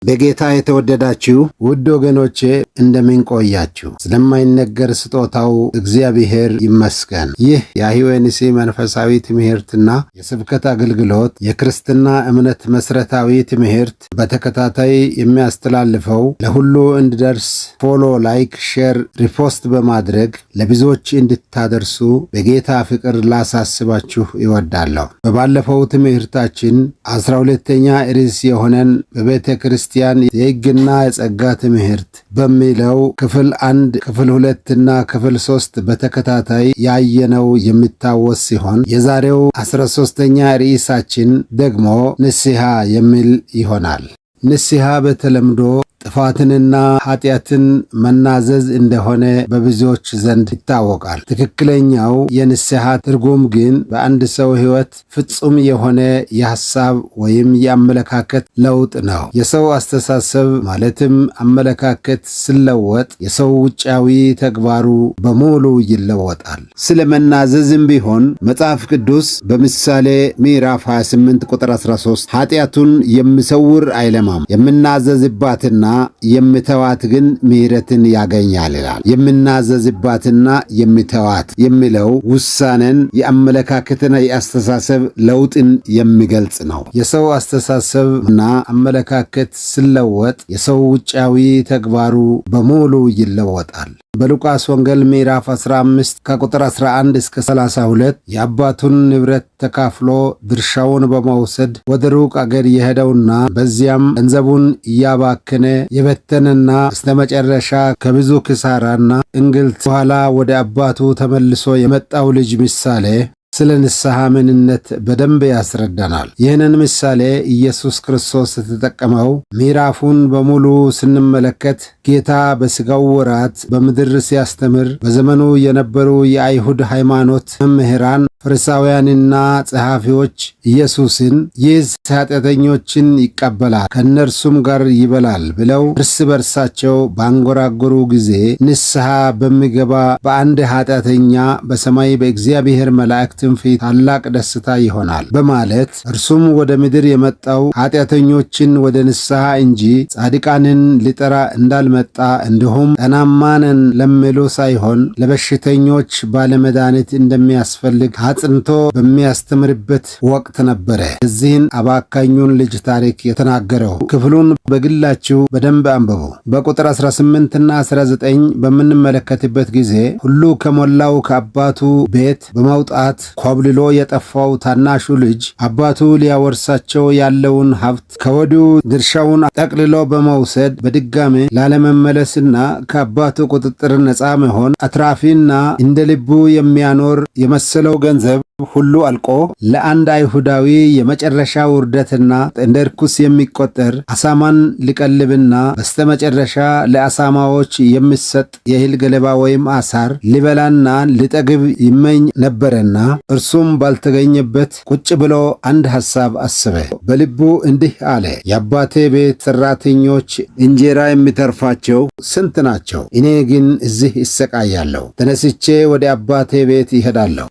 በጌታ የተወደዳችሁ ውድ ወገኖቼ እንደምን ቆያችሁ? ስለማይነገር ስጦታው እግዚአብሔር ይመስገን። ይህ የአህዌንሲ መንፈሳዊ ትምህርትና የስብከት አገልግሎት የክርስትና እምነት መሰረታዊ ትምህርት በተከታታይ የሚያስተላልፈው ለሁሉ እንዲደርስ ፎሎ፣ ላይክ፣ ሼር፣ ሪፖስት በማድረግ ለብዙዎች እንድታደርሱ በጌታ ፍቅር ላሳስባችሁ ይወዳለሁ። በባለፈው ትምህርታችን 12ኛ ርዕስ የሆነን በቤተ ክርስቲያን የሕግና የጸጋ ትምህርት በሚለው ክፍል 1፣ ክፍል 2 እና ክፍል 3 በተከታታይ ያየነው የሚታወስ ሲሆን የዛሬው 13ኛ ርዕሳችን ደግሞ ንስሐ የሚል ይሆናል። ንስሐ በተለምዶ ጥፋትንና ኃጢአትን መናዘዝ እንደሆነ በብዙዎች ዘንድ ይታወቃል። ትክክለኛው የንስሐ ትርጉም ግን በአንድ ሰው ሕይወት ፍጹም የሆነ የሐሳብ ወይም የአመለካከት ለውጥ ነው። የሰው አስተሳሰብ ማለትም አመለካከት ሲለወጥ የሰው ውጫዊ ተግባሩ በሙሉ ይለወጣል። ስለ መናዘዝም ቢሆን መጽሐፍ ቅዱስ በምሳሌ ምዕራፍ 28 ቁጥር 13 ኃጢአቱን የሚሰውር አይለማም፣ የምናዘዝባትና የሚተዋት ግን ምሕረትን ያገኛል ይላል። የምናዘዝባትና የሚተዋት የሚለው ውሳኔን የአመለካከትና የአስተሳሰብ ለውጥን የሚገልጽ ነው። የሰው አስተሳሰብና አመለካከት ሲለወጥ የሰው ውጫዊ ተግባሩ በሙሉ ይለወጣል። በሉቃስ ወንጌል ምዕራፍ 15 ከቁጥር 11 እስከ 32 የአባቱን ንብረት ተካፍሎ ድርሻውን በመውሰድ ወደ ሩቅ አገር የሄደውና በዚያም ገንዘቡን እያባከነ የበተነና በስተመጨረሻ ከብዙ ክሳራና እንግልት በኋላ ወደ አባቱ ተመልሶ የመጣው ልጅ ምሳሌ ስለ ንስሐ ምንነት በደንብ ያስረዳናል። ይህንን ምሳሌ ኢየሱስ ክርስቶስ የተጠቀመው ምዕራፉን በሙሉ ስንመለከት ጌታ በሥጋው ወራት በምድር ሲያስተምር በዘመኑ የነበሩ የአይሁድ ሃይማኖት መምህራን ፈሪሳውያንና ጸሐፊዎች ኢየሱስን ይህ ኃጢአተኞችን ይቀበላል ከእነርሱም ጋር ይበላል ብለው እርስ በርሳቸው ባንጎራጎሩ ጊዜ ንስሐ በሚገባ በአንድ ኃጢአተኛ በሰማይ በእግዚአብሔር መላእክትም ፊት ታላቅ ደስታ ይሆናል በማለት እርሱም ወደ ምድር የመጣው ኃጢአተኞችን ወደ ንስሐ እንጂ ጻድቃንን ሊጠራ እንዳልመጣ እንዲሁም ጤናማ ነን ለሚሉ ሳይሆን ለበሽተኞች ባለመድኃኒት እንደሚያስፈልግ አጽንቶ በሚያስተምርበት ወቅት ነበረ እዚህን አባካኙን ልጅ ታሪክ የተናገረው። ክፍሉን በግላችሁ በደንብ አንብቡ። በቁጥር 18 እና 19 በምንመለከትበት ጊዜ ሁሉ ከሞላው ከአባቱ ቤት በመውጣት ኮብልሎ የጠፋው ታናሹ ልጅ አባቱ ሊያወርሳቸው ያለውን ሀብት ከወዲሁ ድርሻውን ጠቅልሎ በመውሰድ በድጋሜ ላለመመለስና ከአባቱ ቁጥጥር ነፃ መሆን አትራፊና እንደ ልቡ የሚያኖር የመሰለው ገንዘብ ሁሉ አልቆ ለአንድ አይሁዳዊ የመጨረሻ ውርደትና እንደ ርኩስ የሚቆጠር አሳማን ሊቀልብና በስተመጨረሻ ለአሳማዎች የሚሰጥ የእህል ገለባ ወይም አሳር ሊበላና ሊጠግብ ይመኝ ነበረና እርሱም ባልተገኘበት ቁጭ ብሎ አንድ ሐሳብ አሰበ። በልቡ እንዲህ አለ፣ የአባቴ ቤት ሠራተኞች እንጀራ የሚተርፋቸው ስንት ናቸው? እኔ ግን እዚህ እሰቃያለሁ። ተነስቼ ወደ አባቴ ቤት ይሄዳለሁ።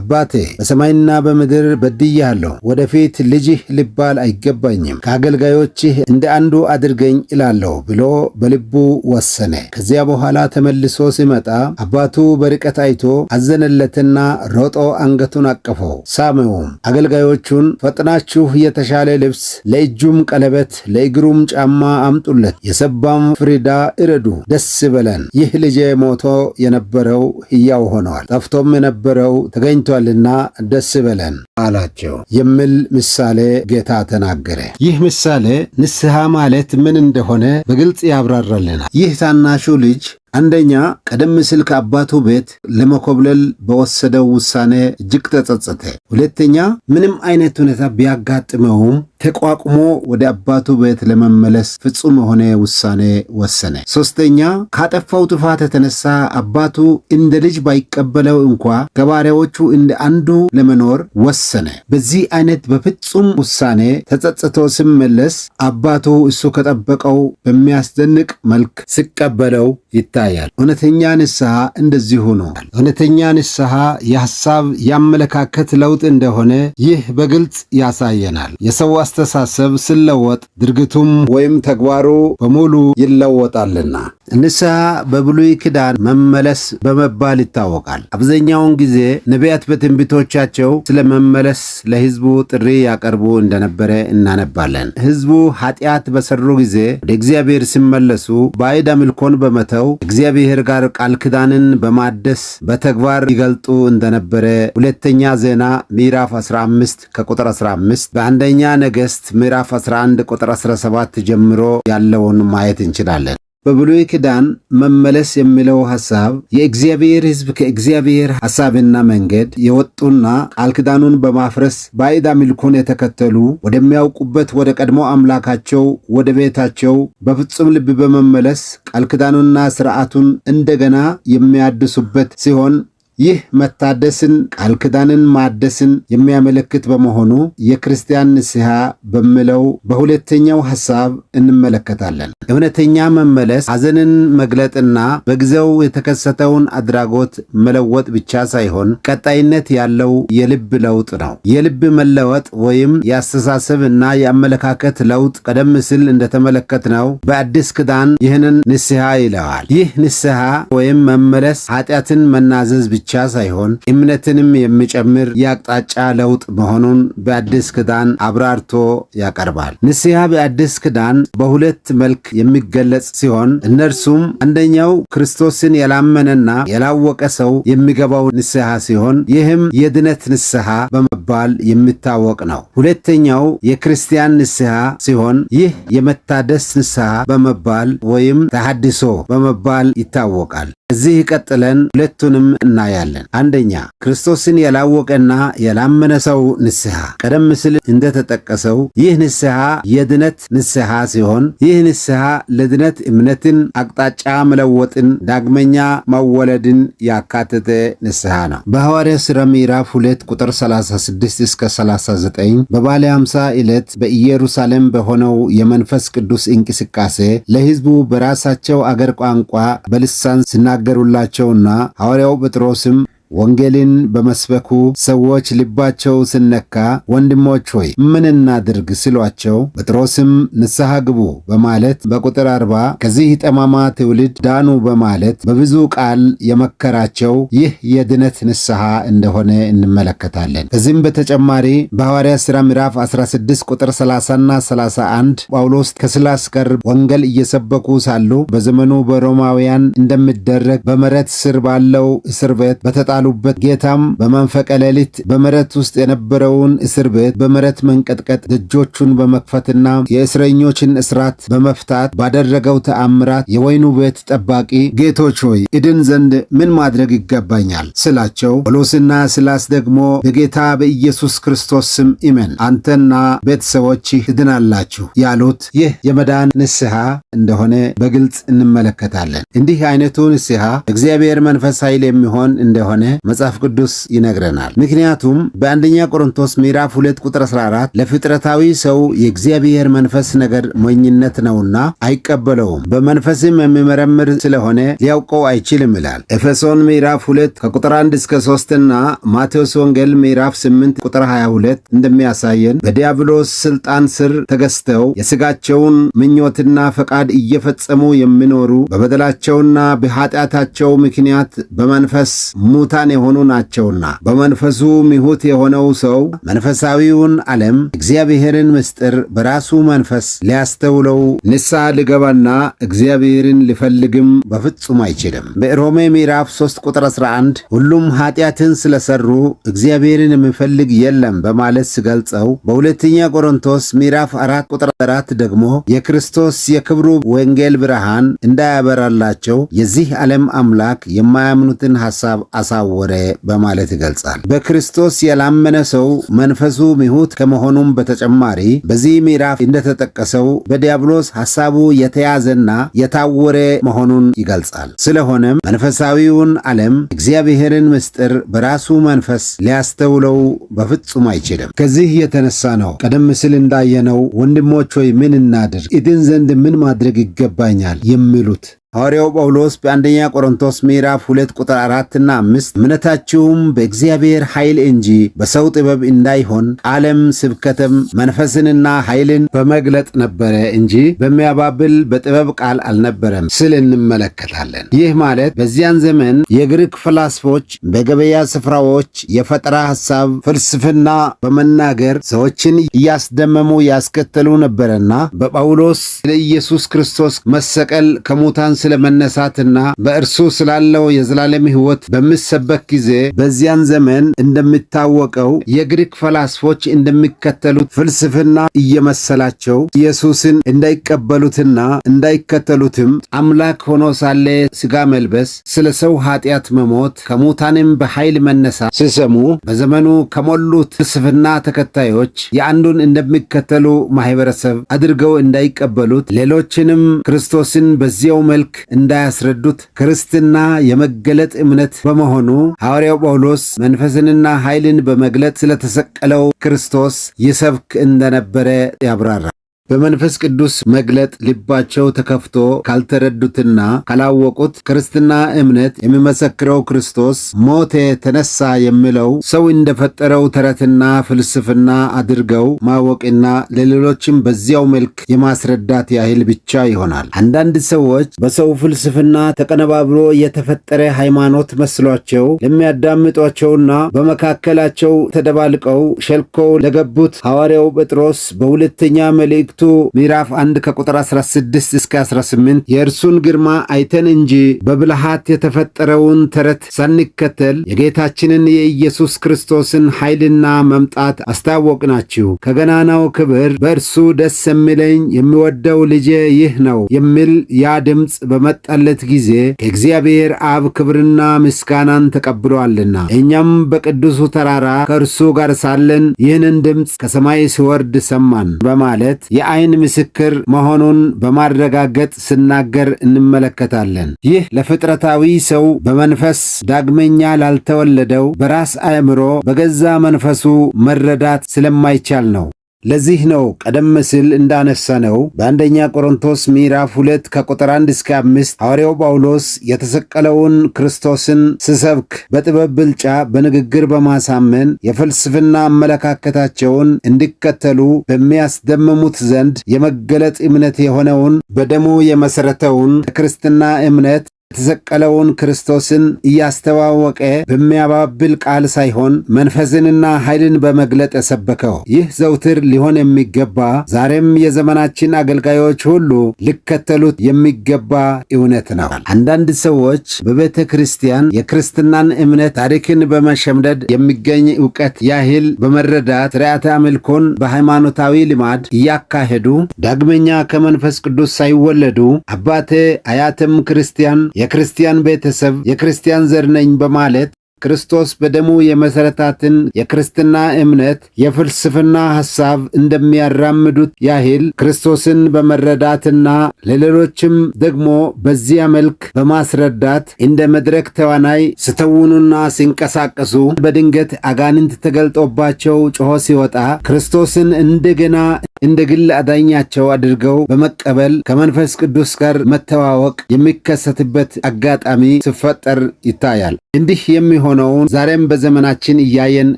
አባቴ በሰማይና በምድር በድያለሁ። ወደፊት ልጅህ ልባል አይገባኝም። ከአገልጋዮችህ እንደ አንዱ አድርገኝ እላለሁ ብሎ በልቡ ወሰነ። ከዚያ በኋላ ተመልሶ ሲመጣ አባቱ በርቀት አይቶ አዘነለትና ሮጦ አንገቱን አቀፈው፣ ሳመውም። አገልጋዮቹን ፈጥናችሁ የተሻለ ልብስ፣ ለእጁም ቀለበት፣ ለእግሩም ጫማ አምጡለት፣ የሰባም ፍሪዳ እረዱ፣ ደስ በለን። ይህ ልጄ ሞቶ የነበረው ሕያው ሆነዋል፣ ጠፍቶም የነበረው ተገኝቷልና ደስ በለን አላቸው የሚል ምሳሌ ጌታ ተናገረ። ይህ ምሳሌ ንስሐ ማለት ምን እንደሆነ በግልጽ ያብራራልናል። ይህ ታናሹ ልጅ አንደኛ ቀደም ሲል ከአባቱ ቤት ለመኮብለል በወሰደው ውሳኔ እጅግ ተጸጸተ። ሁለተኛ ምንም አይነት ሁኔታ ቢያጋጥመውም ተቋቁሞ ወደ አባቱ ቤት ለመመለስ ፍጹም የሆነ ውሳኔ ወሰነ። ሶስተኛ ካጠፋው ጥፋት የተነሳ አባቱ እንደ ልጅ ባይቀበለው እንኳ ከባሪያዎቹ እንደ አንዱ ለመኖር ወሰነ። በዚህ አይነት በፍጹም ውሳኔ ተጸጽቶ ሲመለስ አባቱ እሱ ከጠበቀው በሚያስደንቅ መልክ ሲቀበለው ይታያል። ይታያል። እውነተኛ ንስሐ እንደዚሁ ነው። እውነተኛ ንስሐ የሐሳብ የአመለካከት ለውጥ እንደሆነ ይህ በግልጽ ያሳየናል። የሰው አስተሳሰብ ሲለወጥ ድርጊቱም ወይም ተግባሩ በሙሉ ይለወጣልና። ንስሐ በብሉይ ኪዳን መመለስ በመባል ይታወቃል። አብዛኛውን ጊዜ ነቢያት በትንቢቶቻቸው ስለ መመለስ ለሕዝቡ ጥሪ ያቀርቡ እንደነበረ እናነባለን። ሕዝቡ ኃጢአት በሰሩ ጊዜ ወደ እግዚአብሔር ሲመለሱ ባዕድ አምልኮን በመተው እግዚአብሔር ጋር ቃል ኪዳንን በማደስ በተግባር ይገልጡ እንደነበረ ሁለተኛ ዜና ምዕራፍ 15 ከቁጥር 15 በአንደኛ ነገሥት ምዕራፍ 11 ቁጥር 17 ጀምሮ ያለውን ማየት እንችላለን። በብሉይ ኪዳን መመለስ የሚለው ሐሳብ የእግዚአብሔር ሕዝብ ከእግዚአብሔር ሐሳብና መንገድ የወጡና ቃል ኪዳኑን በማፍረስ ባዕድ አምልኮን የተከተሉ ወደሚያውቁበት ወደ ቀድሞ አምላካቸው ወደ ቤታቸው በፍጹም ልብ በመመለስ ቃል ኪዳኑንና ሥርዓቱን እንደገና የሚያድሱበት ሲሆን ይህ መታደስን ቃል ኪዳንን ማደስን የሚያመለክት በመሆኑ የክርስቲያን ንስሐ በሚለው በሁለተኛው ሐሳብ እንመለከታለን። እውነተኛ መመለስ ሐዘንን መግለጥና በጊዜው የተከሰተውን አድራጎት መለወጥ ብቻ ሳይሆን ቀጣይነት ያለው የልብ ለውጥ ነው። የልብ መለወጥ ወይም የአስተሳሰብ እና የአመለካከት ለውጥ ቀደም ሲል እንደተመለከትነው በአዲስ ኪዳን ይህንን ንስሐ ይለዋል። ይህ ንስሐ ወይም መመለስ ኃጢአትን መናዘዝ ብቻ ሳይሆን እምነትንም የሚጨምር የአቅጣጫ ለውጥ መሆኑን በአዲስ ኪዳን አብራርቶ ያቀርባል። ንስሐ በአዲስ ኪዳን በሁለት መልክ የሚገለጽ ሲሆን እነርሱም አንደኛው ክርስቶስን ያላመነና ያላወቀ ሰው የሚገባው ንስሐ ሲሆን ይህም የድነት ንስሐ በመባል የሚታወቅ ነው። ሁለተኛው የክርስቲያን ንስሐ ሲሆን ይህ የመታደስ ንስሐ በመባል ወይም ተሐድሶ በመባል ይታወቃል። እዚህ ቀጥለን ሁለቱንም እናያለን። አንደኛ ክርስቶስን ያላወቀና ያላመነ ሰው ንስሐ። ቀደም ሲል እንደተጠቀሰው ይህ ንስሐ የድነት ንስሐ ሲሆን ይህ ንስሐ ለድነት እምነትን፣ አቅጣጫ መለወጥን፣ ዳግመኛ መወለድን ያካተተ ንስሐ ነው። በሐዋርያት ሥራ ምዕራፍ 2 ቁጥር 36 እስከ 39 በበዓለ ሃምሳ ዕለት በኢየሩሳሌም በሆነው የመንፈስ ቅዱስ እንቅስቃሴ ለሕዝቡ በራሳቸው አገር ቋንቋ በልሳን ሲናገሩላቸውና ሐዋርያው ጴጥሮስም ወንጌልን በመስበኩ ሰዎች ልባቸው ሲነካ ወንድሞች ሆይ ምን እናድርግ ሲሏቸው ጴጥሮስም ንስሐ ግቡ በማለት በቁጥር 40 ከዚህ ጠማማ ትውልድ ዳኑ በማለት በብዙ ቃል የመከራቸው ይህ የድነት ንስሐ እንደሆነ እንመለከታለን። ከዚህም በተጨማሪ በሐዋርያት ሥራ ምዕራፍ 16 ቁጥር 30ና 31 ጳውሎስ ከሲላስ ጋር ወንጌል እየሰበኩ ሳሉ በዘመኑ በሮማውያን እንደሚደረግ በመሬት ስር ባለው እስር ቤት በተጣሉበት ጌታም በመንፈቀ ሌሊት በመሬት ውስጥ የነበረውን እስር ቤት በመሬት መንቀጥቀጥ ደጆቹን በመክፈትና የእስረኞችን እስራት በመፍታት ባደረገው ተአምራት የወይኑ ቤት ጠባቂ ጌቶች ሆይ እድን ዘንድ ምን ማድረግ ይገባኛል ስላቸው ጳውሎስና ሲላስ ደግሞ በጌታ በኢየሱስ ክርስቶስ ስም እመን አንተና ቤተሰቦችህ ትድናላችሁ ያሉት ይህ የመዳን ንስሐ እንደሆነ በግልጽ እንመለከታለን። እንዲህ አይነቱ ንስሐ እግዚአብሔር መንፈስ ኃይል የሚሆን እንደሆነ መጽሐፍ ቅዱስ ይነግረናል። ምክንያቱም በአንደኛ ቆሮንቶስ ምዕራፍ 2 ቁጥር 14 ለፍጥረታዊ ሰው የእግዚአብሔር መንፈስ ነገር ሞኝነት ነውና አይቀበለውም፣ በመንፈስም የሚመረምር ስለሆነ ሊያውቀው አይችልም ይላል። ኤፌሶን ምዕራፍ 2 ከቁጥር 1 እስከ 3 እና ማቴዎስ ወንጌል ምዕራፍ 8 ቁጥር 22 እንደሚያሳየን በዲያብሎስ ስልጣን ስር ተገዝተው የሥጋቸውን ምኞትና ፈቃድ እየፈጸሙ የሚኖሩ በበደላቸውና በኃጢአታቸው ምክንያት በመንፈስ ሙታን የሆኑ ናቸውና በመንፈሱ ምሁት የሆነው ሰው መንፈሳዊውን ዓለም እግዚአብሔርን ምስጢር በራሱ መንፈስ ሊያስተውለው ንስሐ ሊገባና እግዚአብሔርን ሊፈልግም በፍጹም አይችልም። በሮሜ ምዕራፍ 3 ቁጥር 11 ሁሉም ኃጢአትን ስለሰሩ እግዚአብሔርን የሚፈልግ የለም በማለት ሲገልጸው በሁለተኛ ቆሮንቶስ ምዕራፍ 4 ቁጥር 4 ደግሞ የክርስቶስ የክብሩ ወንጌል ብርሃን እንዳያበራላቸው የዚህ ዓለም አምላክ የማያምኑትን ሐሳብ አሳወረ በማለት ይገልጻል። በክርስቶስ ያላመነ ሰው መንፈሱ ምሁት ከመሆኑም በተጨማሪ በዚህ ምዕራፍ እንደተጠቀሰው በዲያብሎስ ሐሳቡ የተያዘና የታወረ መሆኑን ይገልጻል። ስለሆነም መንፈሳዊውን ዓለም እግዚአብሔርን ምስጢር በራሱ መንፈስ ሊያስተውለው በፍጹም አይችልም። ከዚህ የተነሳ ነው ቀደም ሲል እንዳየነው ወንድሞች ሆይ ምን እናድርግ፣ እድን ዘንድ ምን ማድረግ ይገባኛል የሚሉት ሐዋርያው ጳውሎስ በአንደኛ ቆሮንቶስ ምዕራፍ 2 ቁጥር 4 እና 5 እምነታችሁም በእግዚአብሔር ኃይል እንጂ በሰው ጥበብ እንዳይሆን ቃልም ስብከትም መንፈስንና ኃይልን በመግለጥ ነበረ እንጂ በሚያባብል በጥበብ ቃል አልነበረም ስል እንመለከታለን። ይህ ማለት በዚያን ዘመን የግሪክ ፈላስፎች በገበያ ስፍራዎች የፈጠራ ሐሳብ፣ ፍልስፍና በመናገር ሰዎችን እያስደመሙ ያስከተሉ ነበረና በጳውሎስ ለኢየሱስ ክርስቶስ መሰቀል ከሙታን ስለመነሳትና በእርሱ ስላለው የዘላለም ሕይወት በሚሰበክ ጊዜ በዚያን ዘመን እንደሚታወቀው የግሪክ ፈላስፎች እንደሚከተሉት ፍልስፍና እየመሰላቸው ኢየሱስን እንዳይቀበሉትና እንዳይከተሉትም አምላክ ሆኖ ሳለ ሥጋ መልበስ፣ ስለ ሰው ኃጢአት መሞት፣ ከሙታንም በኃይል መነሳት ሲሰሙ በዘመኑ ከሞሉት ፍልስፍና ተከታዮች የአንዱን እንደሚከተሉ ማህበረሰብ አድርገው እንዳይቀበሉት፣ ሌሎችንም ክርስቶስን በዚያው መልክ እንዳያስረዱት ክርስትና የመገለጥ እምነት በመሆኑ ሐዋርያው ጳውሎስ መንፈስንና ኃይልን በመግለጥ ስለተሰቀለው ክርስቶስ ይሰብክ እንደነበረ ያብራራል። በመንፈስ ቅዱስ መግለጥ ልባቸው ተከፍቶ ካልተረዱትና ካላወቁት ክርስትና እምነት የሚመሰክረው ክርስቶስ ሞተ ተነሳ የሚለው ሰው እንደፈጠረው ተረትና ፍልስፍና አድርገው ማወቅና ለሌሎችም በዚያው መልክ የማስረዳት ያህል ብቻ ይሆናል። አንዳንድ ሰዎች በሰው ፍልስፍና ተቀነባብሮ የተፈጠረ ሃይማኖት መስሏቸው ለሚያዳምጧቸውና በመካከላቸው ተደባልቀው ሸልኮው ለገቡት ሐዋርያው ጴጥሮስ በሁለተኛ መልእክቱ ምዕራፍ 1 ከቁጥር 16 እስከ 18 የእርሱን ግርማ አይተን እንጂ በብልሃት የተፈጠረውን ተረት ሳንከተል የጌታችንን የኢየሱስ ክርስቶስን ኃይልና መምጣት አስታወቅናችሁ። ከገናናው ክብር በእርሱ ደስ የሚለኝ የሚወደው ልጄ ይህ ነው የሚል ያ ድምፅ በመጣለት ጊዜ ከእግዚአብሔር አብ ክብርና ምስጋናን ተቀብሏልና እኛም በቅዱሱ ተራራ ከእርሱ ጋር ሳለን ይህንን ድምፅ ከሰማይ ሲወርድ ሰማን በማለት የዓይን ምስክር መሆኑን በማረጋገጥ ስናገር እንመለከታለን። ይህ ለፍጥረታዊ ሰው በመንፈስ ዳግመኛ ላልተወለደው በራስ አእምሮ በገዛ መንፈሱ መረዳት ስለማይቻል ነው። ለዚህ ነው ቀደም ሲል እንዳነሳነው በአንደኛ ቆሮንቶስ ምዕራፍ 2 ከቁጥር 1 እስከ 5 ሐዋርያው ጳውሎስ የተሰቀለውን ክርስቶስን ስሰብክ በጥበብ ብልጫ በንግግር በማሳመን የፍልስፍና አመለካከታቸውን እንዲከተሉ በሚያስደምሙት ዘንድ የመገለጥ እምነት የሆነውን በደሙ የመሠረተውን የክርስትና እምነት የተሰቀለውን ክርስቶስን እያስተዋወቀ በሚያባብል ቃል ሳይሆን መንፈስንና ኃይልን በመግለጥ የሰበከው ይህ ዘውትር ሊሆን የሚገባ ዛሬም የዘመናችን አገልጋዮች ሁሉ ሊከተሉት የሚገባ እውነት ነው። አንዳንድ ሰዎች በቤተ ክርስቲያን የክርስትናን እምነት ታሪክን በመሸምደድ የሚገኝ ዕውቀት ያህል በመረዳት ሥርዓተ አምልኮን በሃይማኖታዊ ልማድ እያካሄዱ ዳግመኛ ከመንፈስ ቅዱስ ሳይወለዱ አባቴ አያትም ክርስቲያን የክርስቲያን ቤተሰብ የክርስቲያን ዘር ነኝ በማለት ክርስቶስ በደሙ የመሠረታትን የክርስትና እምነት የፍልስፍና ሐሳብ እንደሚያራምዱት ያህል ክርስቶስን በመረዳትና ለሌሎችም ደግሞ በዚያ መልክ በማስረዳት እንደ መድረክ ተዋናይ ስተውኑና ሲንቀሳቀሱ በድንገት አጋንንት ተገልጦባቸው ጮሆ ሲወጣ ክርስቶስን እንደገና እንደ ግል አዳኛቸው አድርገው በመቀበል ከመንፈስ ቅዱስ ጋር መተዋወቅ የሚከሰትበት አጋጣሚ ሲፈጠር ይታያል። እንዲህ የሚሆነውን ዛሬም በዘመናችን እያየን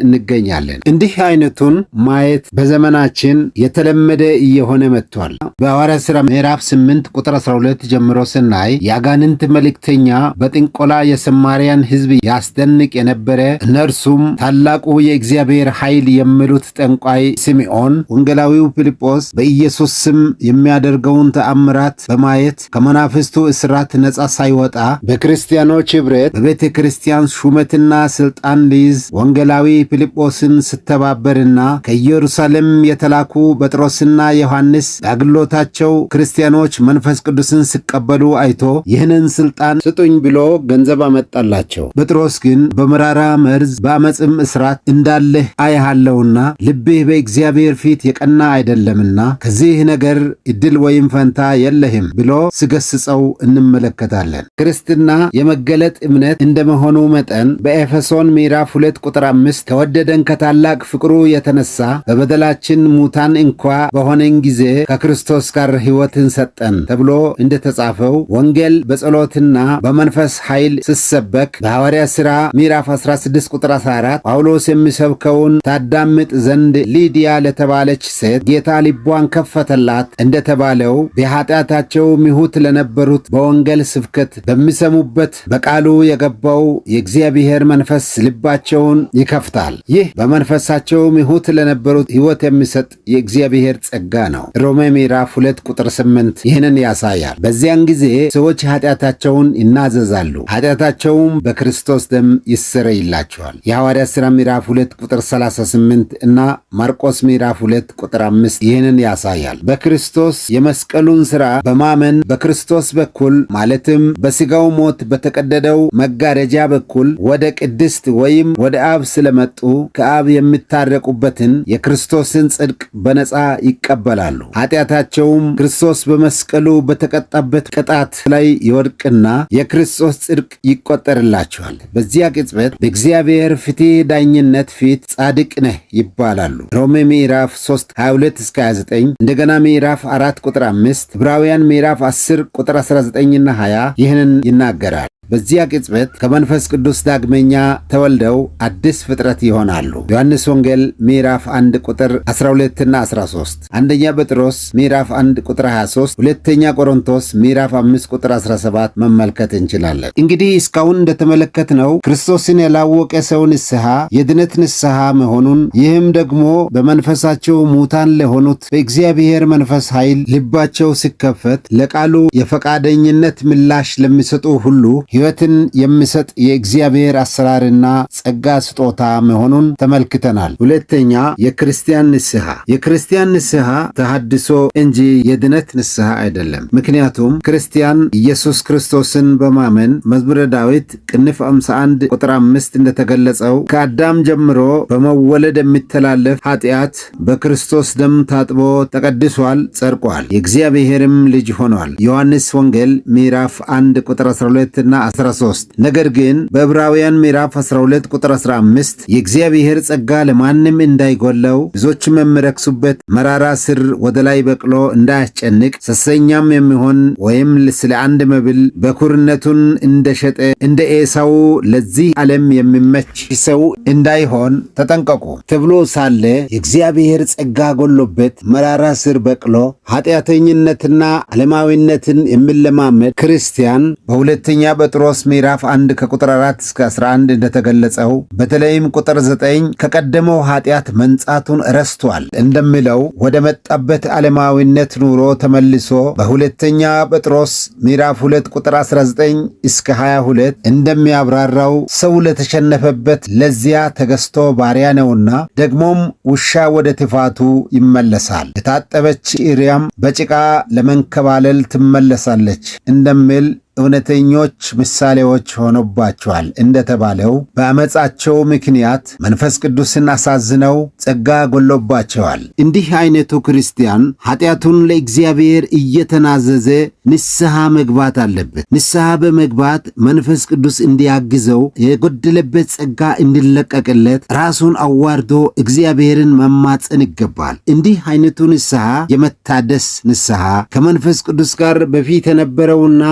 እንገኛለን። እንዲህ አይነቱን ማየት በዘመናችን የተለመደ እየሆነ መጥቷል። በሐዋርያት ሥራ ምዕራፍ 8 ቁጥር 12 ጀምሮ ስናይ የአጋንንት መልእክተኛ በጥንቆላ የሰማርያን ሕዝብ ያስደንቅ የነበረ እነርሱም ታላቁ የእግዚአብሔር ኃይል የሚሉት ጠንቋይ ስምዖን፣ ወንጌላዊው ፊልጶስ በኢየሱስ ስም የሚያደርገውን ተአምራት በማየት ከመናፍስቱ እስራት ነጻ ሳይወጣ በክርስቲያኖች ኅብረት በቤተ ክርስቲያን ሹመትና ስልጣን ሊይዝ ወንጌላዊ ፊልጶስን ስተባበርና ከኢየሩሳሌም የተላኩ ጴጥሮስና ዮሐንስ በአገልግሎታቸው ክርስቲያኖች መንፈስ ቅዱስን ሲቀበሉ አይቶ ይህንን ስልጣን ስጡኝ ብሎ ገንዘብ አመጣላቸው። ጴጥሮስ ግን በመራራ መርዝ በአመፅም እስራት እንዳለህ አያሃለውና ልብህ በእግዚአብሔር ፊት የቀና አይደለም አይደለምና ከዚህ ነገር ዕድል ወይም ፈንታ የለህም ብሎ ሲገስጸው እንመለከታለን። ክርስትና የመገለጥ እምነት እንደመሆኑ መጠን በኤፌሶን ምዕራፍ 2 ቁጥር 5 ከወደደን ከታላቅ ፍቅሩ የተነሳ በበደላችን ሙታን እንኳ በሆነን ጊዜ ከክርስቶስ ጋር ሕይወትን ሰጠን ተብሎ እንደተጻፈው ወንጌል በጸሎትና በመንፈስ ኃይል ሲሰበክ በሐዋርያት ሥራ ምዕራፍ 16 ቁጥር 14 ጳውሎስ የሚሰብከውን ታዳምጥ ዘንድ ሊዲያ ለተባለች ሴት ጌታ ልቧን ከፈተላት እንደተባለው በኃጢአታቸው ምሁት ለነበሩት በወንጌል ስብከት በሚሰሙበት በቃሉ የገባው የእግዚአብሔር መንፈስ ልባቸውን ይከፍታል። ይህ በመንፈሳቸው ምሁት ለነበሩት ሕይወት የሚሰጥ የእግዚአብሔር ጸጋ ነው። ሮሜ ምዕራፍ 2 ቁጥር 8 ይህንን ያሳያል። በዚያን ጊዜ ሰዎች ኃጢአታቸውን ይናዘዛሉ፣ ኃጢአታቸውም በክርስቶስ ደም ይሰረይላቸዋል። የሐዋርያት ሥራ ምዕራፍ 2 ቁጥር 38 እና ማርቆስ ምዕራፍ 2 ቁጥር 5 ይህንን ያሳያል። በክርስቶስ የመስቀሉን ሥራ በማመን በክርስቶስ በኩል ማለትም በሥጋው ሞት በተቀደደው መጋረጃ በኩል ወደ ቅድስት ወይም ወደ አብ ስለመጡ ከአብ የሚታረቁበትን የክርስቶስን ጽድቅ በነጻ ይቀበላሉ። ኃጢአታቸውም ክርስቶስ በመስቀሉ በተቀጣበት ቅጣት ላይ ይወድቅና የክርስቶስ ጽድቅ ይቆጠርላቸዋል። በዚያ ቅጽበት በእግዚአብሔር ፍትሕ ዳኝነት ፊት ጻድቅ ነህ ይባላሉ። ሮሜ ምዕራፍ 3 22-29 እንደገና ምዕራፍ 4 ቁጥር 5 ዕብራውያን ምዕራፍ 10 ቁጥር 19ና 20 ይህንን ይናገራል። በዚያ ቅጽበት ከመንፈስ ቅዱስ ዳግመኛ ተወልደው አዲስ ፍጥረት ይሆናሉ። ዮሐንስ ወንጌል ምዕራፍ 1 ቁጥር 12ና 13፣ አንደኛ ጴጥሮስ ምዕራፍ 1 ቁጥር 23፣ ሁለተኛ ቆሮንቶስ ምዕራፍ 5 ቁጥር 17 መመልከት እንችላለን። እንግዲህ እስካሁን እንደተመለከትነው ክርስቶስን ያላወቀ ሰው ንስሐ የድነት ንስሐ መሆኑን፣ ይህም ደግሞ በመንፈሳቸው ሙታን ለሆኑት በእግዚአብሔር መንፈስ ኃይል ልባቸው ሲከፈት ለቃሉ የፈቃደኝነት ምላሽ ለሚሰጡ ሁሉ ሕይወትን የሚሰጥ የእግዚአብሔር አሰራርና ጸጋ ስጦታ መሆኑን ተመልክተናል። ሁለተኛ፣ የክርስቲያን ንስሐ። የክርስቲያን ንስሐ ተሐድሶ እንጂ የድነት ንስሐ አይደለም። ምክንያቱም ክርስቲያን ኢየሱስ ክርስቶስን በማመን መዝሙረ ዳዊት ቅንፍ 51 ቁጥር 5 እንደተገለጸው ከአዳም ጀምሮ በመወለድ የሚተላለፍ ኃጢአት በክርስቶስ ደም ታጥቦ ተቀድሷል፣ ጸድቋል፣ የእግዚአብሔርም ልጅ ሆኗል። ዮሐንስ ወንጌል ምዕራፍ 1 ቁጥር 12 እና 13። ነገር ግን በዕብራውያን ምዕራፍ 12 ቁጥር 15 የእግዚአብሔር ጸጋ ለማንም እንዳይጎለው ብዙዎችም የሚረክሱበት መራራ ስር ወደ ላይ በቅሎ እንዳያስጨንቅ ሰሰኛም የሚሆን ወይም ስለ አንድ መብል በኩርነቱን እንደሸጠ እንደ ኤሳው ለዚህ ዓለም የሚመች ሰው እንዳይሆን ተጠንቀቁ ተብሎ ሳለ የእግዚአብሔር ጸጋ ጎሎበት መራራ ስር በቅሎ ኃጢአተኝነትና ዓለማዊነትን የሚለማመድ ክርስቲያን በሁለተኛ ጴጥሮስ ምዕራፍ 1 ከቁጥር 4 እስከ 11 እንደተገለጸው በተለይም ቁጥር 9 ከቀደመው ኃጢአት መንጻቱን ረስቷል እንደሚለው ወደ መጣበት ዓለማዊነት ኑሮ ተመልሶ በሁለተኛ ጴጥሮስ ምዕራፍ 2 ቁጥር 19 እስከ 22 እንደሚያብራራው ሰው ለተሸነፈበት ለዚያ ተገዝቶ ባሪያ ነውና ደግሞም ውሻ ወደ ትፋቱ ይመለሳል፣ የታጠበች እሪያም በጭቃ ለመንከባለል ትመለሳለች እንደሚል እውነተኞች ምሳሌዎች ሆኖባቸዋል እንደተባለው በአመፃቸው ምክንያት መንፈስ ቅዱስን አሳዝነው ጸጋ ጎሎባቸዋል። እንዲህ አይነቱ ክርስቲያን ኃጢአቱን ለእግዚአብሔር እየተናዘዘ ንስሐ መግባት አለበት። ንስሐ በመግባት መንፈስ ቅዱስ እንዲያግዘው የጎደለበት ጸጋ እንዲለቀቅለት ራሱን አዋርዶ እግዚአብሔርን መማፀን ይገባል። እንዲህ አይነቱ ንስሐ የመታደስ ንስሐ ከመንፈስ ቅዱስ ጋር በፊት የነበረውና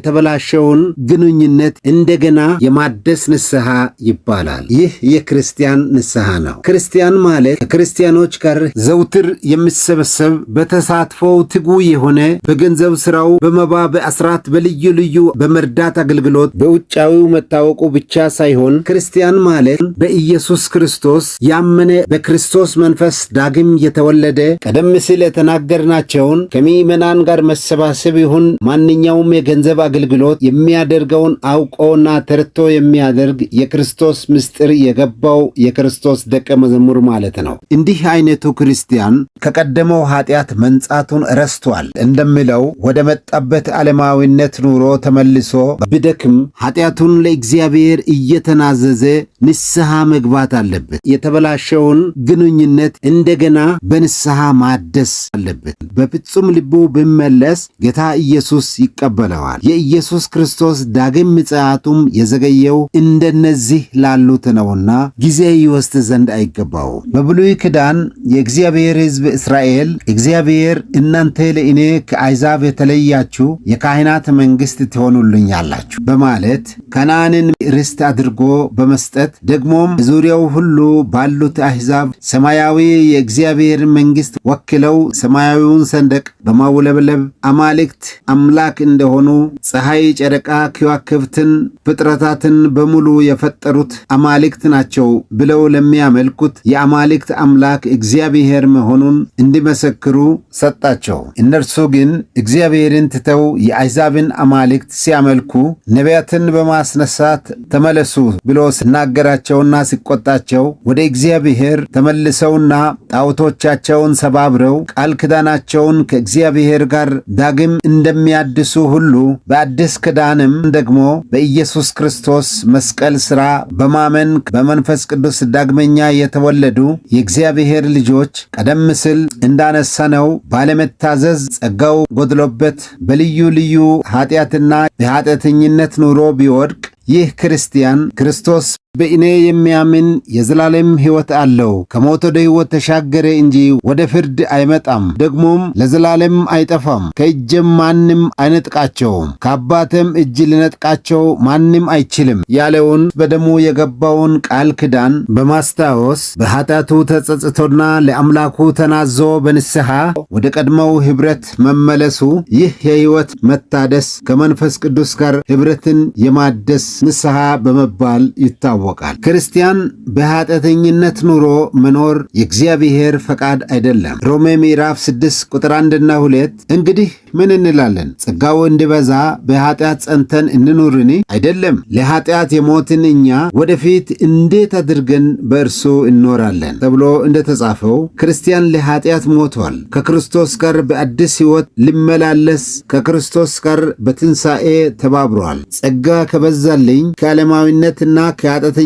የተበላሸውን ግንኙነት እንደገና የማደስ ንስሐ ይባላል። ይህ የክርስቲያን ንስሐ ነው። ክርስቲያን ማለት ከክርስቲያኖች ጋር ዘውትር የሚሰበሰብ በተሳትፎው ትጉ የሆነ በገንዘብ ስራው በመባ በአስራት በልዩ ልዩ በመርዳት አገልግሎት በውጫዊው መታወቁ ብቻ ሳይሆን ክርስቲያን ማለት በኢየሱስ ክርስቶስ ያመነ በክርስቶስ መንፈስ ዳግም የተወለደ ቀደም ሲል የተናገርናቸውን ከምዕመናን ጋር መሰባሰብ ይሁን ማንኛውም የገንዘብ አገልግሎት አገልግሎት የሚያደርገውን አውቆና ተረድቶ የሚያደርግ የክርስቶስ ምስጢር የገባው የክርስቶስ ደቀ መዝሙር ማለት ነው። እንዲህ አይነቱ ክርስቲያን ከቀደመው ኃጢአት መንጻቱን ረስቷል እንደሚለው ወደ መጣበት ዓለማዊነት ኑሮ ተመልሶ ቢደክም ኃጢአቱን ለእግዚአብሔር እየተናዘዘ ንስሐ መግባት አለበት። የተበላሸውን ግንኙነት እንደገና በንስሐ ማደስ አለበት። በፍጹም ልቡ ቢመለስ ጌታ ኢየሱስ ይቀበለዋል። የኢየሱስ ክርስቶስ ዳግም ምጽአቱም የዘገየው እንደነዚህ ላሉት ነውና ጊዜ ይወስድ ዘንድ አይገባውም። በብሉይ ኪዳን የእግዚአብሔር ሕዝብ እስራኤል እግዚአብሔር እናንተ ለእኔ ከአሕዛብ የተለያችሁ የካህናት መንግሥት ትሆኑልኛላችሁ በማለት ከነዓንን ርስት አድርጎ በመስጠት ደግሞም ዙሪያው ሁሉ ባሉት አሕዛብ ሰማያዊ የእግዚአብሔር መንግሥት ወክለው ሰማያዊውን ሰንደቅ በማውለብለብ አማልክት አምላክ እንደሆኑ ፀሐይ፣ ጨረቃ፣ ከዋክብትን ፍጥረታትን በሙሉ የፈጠሩት አማልክት ናቸው ብለው ለሚያመልኩት የአማልክት አምላክ እግዚአብሔር መሆኑን እንዲመሰክሩ ሰጣቸው። እነርሱ ግን እግዚአብሔርን ትተው የአሕዛብን አማልክት ሲያመልኩ ነቢያትን በማስነሳት ተመለሱ ብሎ ሲናገራቸውና ሲቆጣቸው ወደ እግዚአብሔር ተመልሰውና ጣዖቶቻቸውን ሰባብረው ቃል ኪዳናቸውን ከእግዚአብሔር ጋር ዳግም እንደሚያድሱ ሁሉ በአዲስ ኪዳንም ደግሞ በኢየሱስ ክርስቶስ መስቀል ሥራ በማመን በመንፈስ ቅዱስ ዳግመኛ የተወለዱ የእግዚአብሔር ልጆች ቀደም ሲል እንዳነሳነው ባለመታዘዝ ጸጋው ጎድሎበት በልዩ ልዩ ኃጢአትና የኃጢአተኝነት ኑሮ ቢወድቅ ይህ ክርስቲያን ክርስቶስ በእኔ የሚያምን የዘላለም ሕይወት አለው፣ ከሞት ወደ ሕይወት ተሻገረ እንጂ ወደ ፍርድ አይመጣም፣ ደግሞም ለዘላለም አይጠፋም፣ ከእጄም ማንም አይነጥቃቸውም፣ ከአባቴም እጅ ሊነጥቃቸው ማንም አይችልም ያለውን በደሙ የገባውን ቃል ኪዳን በማስታወስ በኃጢአቱ ተጸጽቶና ለአምላኩ ተናዞ በንስሐ ወደ ቀድሞው ኅብረት መመለሱ ይህ የሕይወት መታደስ ከመንፈስ ቅዱስ ጋር ኅብረትን የማደስ ንስሐ በመባል ይታወቃል። ክርስቲያን በኃጢአተኝነት ኑሮ መኖር የእግዚአብሔር ፈቃድ አይደለም። ሮሜ ምዕራፍ 6 ቁጥር 1ና 2 እንግዲህ ምን እንላለን? ጸጋው እንዲበዛ በኃጢአት ጸንተን እንኑርን? አይደለም። ለኃጢአት የሞትን እኛ ወደፊት እንዴት አድርገን በእርሱ እንኖራለን ተብሎ እንደተጻፈው ክርስቲያን ለኃጢአት ሞቷል። ከክርስቶስ ጋር በአዲስ ሕይወት ሊመላለስ ከክርስቶስ ጋር በትንሣኤ ተባብሯል። ጸጋ ከበዛልኝ ከዓለማዊነትና ከኃጢአተኝነት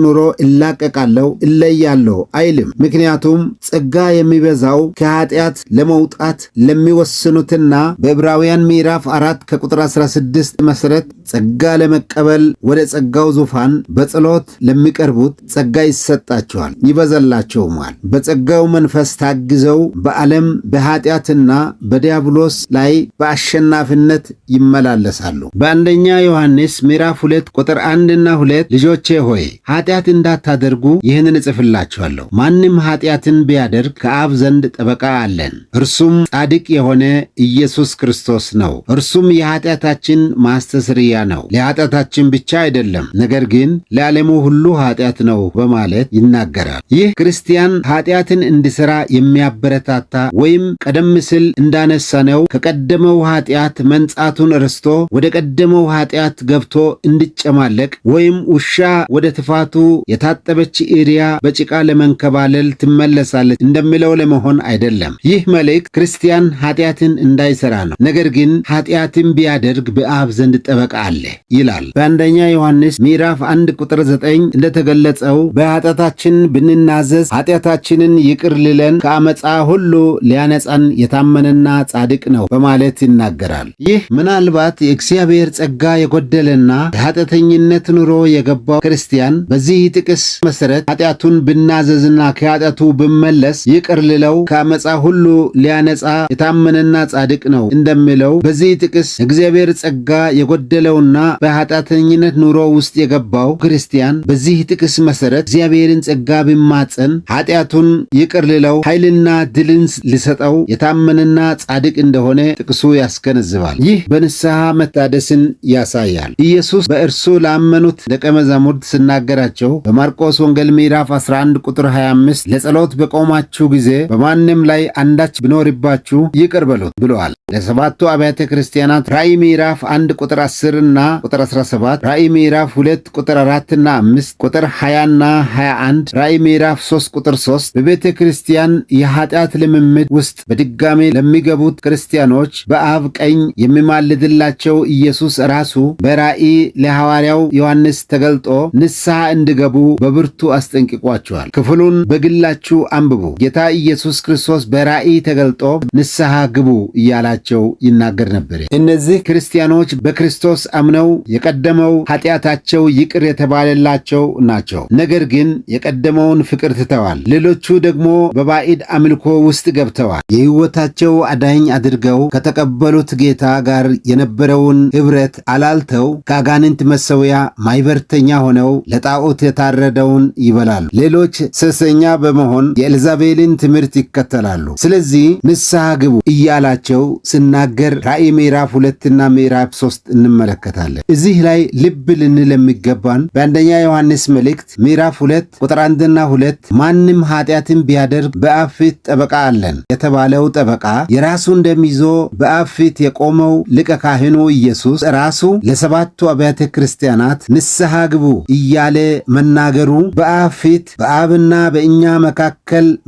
ኑሮ እላቀቃለሁ፣ እለያለሁ አይልም። ምክንያቱም ጸጋ የሚበዛው ከኃጢአት ለመውጣት ለሚወስኑትና በዕብራውያን ምዕራፍ 4 ከቁጥር 16 መሠረት ጸጋ ለመቀበል ወደ ጸጋው ዙፋን በጸሎት ለሚቀርቡት ጸጋ ይሰጣቸዋል፣ ይበዛላቸውማል። በጸጋው መንፈስ ታግዘው በዓለም በኃጢአትና በዲያብሎስ ላይ በአሸናፊነት ይመላለሳሉ። በአንደኛ ዮሐንስ ምዕራፍ 2 ቁጥር 1ና 2 ልጆቼ ሆይ ኃጢአት እንዳታደርጉ ይህንን እጽፍላችኋለሁ። ማንም ኃጢአትን ቢያደርግ ከአብ ዘንድ ጠበቃ አለን፣ እርሱም ጻድቅ የሆነ ኢየሱስ ክርስቶስ ነው። እርሱም የኃጢአታችን ማስተስርያ ነው፣ ለኃጢአታችን ብቻ አይደለም፣ ነገር ግን ለዓለሙ ሁሉ ኃጢአት ነው በማለት ይናገራል። ይህ ክርስቲያን ኃጢአትን እንዲሠራ የሚያበረታታ ወይም ቀደም ሲል እንዳነሳነው ከቀደመው ኃጢአት መንጻቱን ረስቶ ወደ ቀደመው ኃጢአት ገብቶ እንዲጨማለቅ ወይም ውሻ ወደ ትፋቱ የታጠበች እሪያ በጭቃ ለመንከባለል ትመለሳለች እንደሚለው ለመሆን አይደለም። ይህ መልእክት ክርስቲያን ኃጢአትን እንዳይሠራ ነው። ነገር ግን ኃጢአትን ቢያደርግ በአብ ዘንድ ጠበቃ አለ ይላል። በአንደኛ ዮሐንስ ምዕራፍ 1 ቁጥር 9 እንደተገለጸው በኃጢአታችን ብንናዘዝ ኃጢአታችንን ይቅር ሊለን ከአመፃ ሁሉ ሊያነጻን የታመነና ጻድቅ ነው በማለት ይናገራል። ይህ ምናልባት የእግዚአብሔር ጸጋ የጎደለና የኃጢአተኝነት ኑሮ የገባው ክርስቲያን በዚህ ጥቅስ መሠረት ኃጢአቱን ብናዘዝና ከኃጢአቱ ብመለስ ይቅር ሊለው ከአመፃ ሁሉ ሊያነጻ የታመነና ጻድቅ ነው እንደሚለው በዚህ ጥቅስ እግዚአብሔር ጸጋ የጎደለውና በኃጢአተኝነት ኑሮ ውስጥ የገባው ክርስቲያን በዚህ ጥቅስ መሠረት እግዚአብሔርን ጸጋ ቢማጸን ኃጢአቱን ይቅር ሊለው ኃይልና ድልን ሊሰጠው የታመነና ጻድቅ እንደሆነ ጥቅሱ ያስገነዝባል። ይህ በንስሐ መታደስን ያሳያል። ኢየሱስ በእርሱ ላመኑት ደቀ መዛሙርት ሲናገራቸው በማርቆስ ወንጌል ምዕራፍ 11 ቁጥር 25 ለጸሎት በቆማችሁ ጊዜ በማንም ላይ አንዳች ቢኖርባችሁ ይቅር በሉት ብለዋል። ለሰባቱ አብያተ ክርስቲያናት ራእይ ምዕራፍ 1 ቁጥር 10 እና ቁጥር 17፣ ራእይ ምዕራፍ 2 ቁጥር 4 እና 5፣ ቁጥር 20 እና 21፣ ራእይ ምዕራፍ 3 ቁጥር 3 በቤተ ክርስቲያን የኃጢአት ልምምድ ውስጥ በድጋሜ ለሚገቡት ክርስቲያኖች በአብ ቀኝ የሚማልድላቸው ኢየሱስ ራሱ በራእይ ለሐዋርያው ዮሐንስ ተገልጦ ንስሐ እንዲገቡ በብርቱ አስጠንቅቋቸዋል። ክፍሉን በግላችሁ አንብቡ። ጌታ ኢየሱስ ክርስቶስ በራእይ ተገልጦ ንስሐ ግቡ እያላቸው ይናገር ነበር። እነዚህ ክርስቲያኖች በክርስቶስ አምነው የቀደመው ኃጢአታቸው ይቅር የተባለላቸው ናቸው። ነገር ግን የቀደመውን ፍቅር ትተዋል። ሌሎቹ ደግሞ በባዕድ አምልኮ ውስጥ ገብተዋል። የሕይወታቸው አዳኝ አድርገው ከተቀበሉት ጌታ ጋር የነበረውን ኅብረት አላልተው ከአጋንንት መሠዊያ ማይበርተኛ ሆነው ለጣዖት የታረደውን ይበላሉ። ሌሎች ሴሰኛ በመሆን የኤልዛቤልን ትምህርት ይከተላሉ። ስለዚህ ንስሐ ግቡ እያላቸው ሲናገር ራእይ ምዕራፍ 2 እና ምዕራፍ 3 እንመለከታለን። እዚህ ላይ ልብ ልንል የሚገባን በአንደኛ ዮሐንስ መልእክት ምዕራፍ 2 ቁጥር 1 እና 2 ማንም ኃጢአትን ቢያደርግ በአብ ፊት ጠበቃ አለን የተባለው ጠበቃ የራሱ እንደሚይዞ በአብ ፊት የቆመው ሊቀ ካህኑ ኢየሱስ ራሱ ለሰባቱ አብያተ ክርስቲያናት ንስሐ ግቡ እያለ መናገሩ በአብ ፊት በአብና በእኛ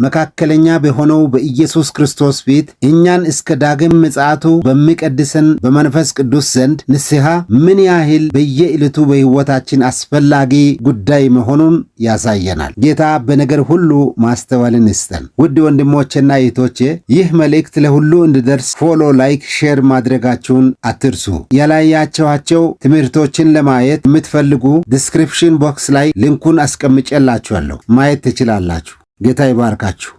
መካከለኛ በሆነው በኢየሱስ ክርስቶስ ፊት እኛን እስከ ዳግም ምጽአቱ በሚቀድሰን በመንፈስ ቅዱስ ዘንድ ንስሐ ምን ያህል በየዕለቱ በሕይወታችን አስፈላጊ ጉዳይ መሆኑን ያሳየናል። ጌታ በነገር ሁሉ ማስተዋልን ይስጠን። ውድ ወንድሞቼና እህቶቼ ይህ መልእክት ለሁሉ እንዲደርስ ፎሎ፣ ላይክ፣ ሼር ማድረጋችሁን አትርሱ። ያላያችኋቸው ትምህርቶችን ለማየት የምትፈልጉ ዲስክሪፕሽን ቦክስ ላይ ሊንኩን አስቀምጬላችኋለሁ፣ ማየት ትችላላችሁ። ጌታ ይባርካችሁ።